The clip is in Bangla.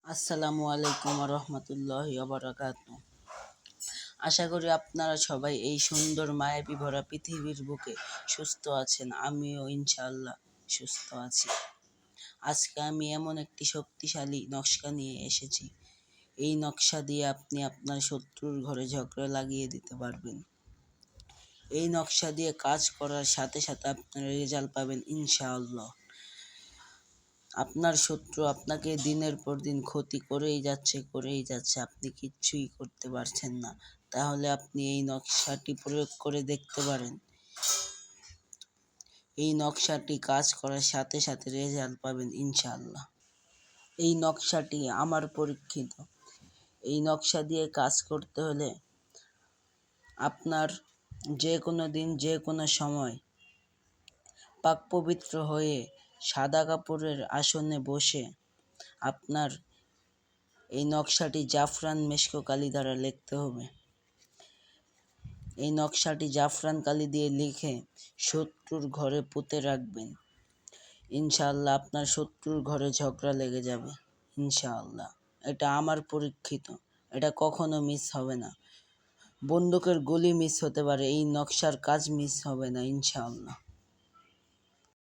আসসালামু আলাইকুম রহমতুল্লাহি বারাকাতু। আশা করি আপনারা সবাই এই সুন্দর মায়াবী ভরা পৃথিবীর বুকে সুস্থ আছেন। আমিও ইনশাআল্লাহ সুস্থ আছি। আজকে আমি এমন একটি শক্তিশালী নকশা নিয়ে এসেছি। এই নকশা দিয়ে আপনি আপনার শত্রুর ঘরে ঝগড়া লাগিয়ে দিতে পারবেন। এই নকশা দিয়ে কাজ করার সাথে সাথে আপনারা রেজাল্ট পাবেন ইনশাআল্লাহ। আপনার শত্রু আপনাকে দিনের পর দিন ক্ষতি করেই যাচ্ছে, আপনি কিচ্ছুই করতে পারছেন না। তাহলে আপনি এই নকশাটি প্রয়োগ করে দেখতে পারেন। এই নকশাটি কাজ করার সাথে সাথে রেজাল্ট পাবেন ইনশাআল্লাহ। এই নকশাটি আমার পরীক্ষিত। এই নকশা দিয়ে কাজ করতে হলে আপনার যে কোনো দিন যে কোনো সময় পাক পবিত্র হয়ে সাদা কাপড়ের আসনে বসে আপনার এই নকশাটি জাফরান মেশকো কালি দ্বারা লিখতে হবে। এই নকশাটি জাফরান কালি দিয়ে লিখে শত্রুর ঘরে পুঁতে রাখবেন। ইনশাআল্লাহ আপনার শত্রুর ঘরে ঝগড়া লেগে যাবে ইনশাআল্লাহ। এটা আমার পরীক্ষিত, এটা কখনো মিস হবে না। বন্দুকের গুলি মিস হতে পারে, এই নকশার কাজ মিস হবে না ইনশাআল্লাহ।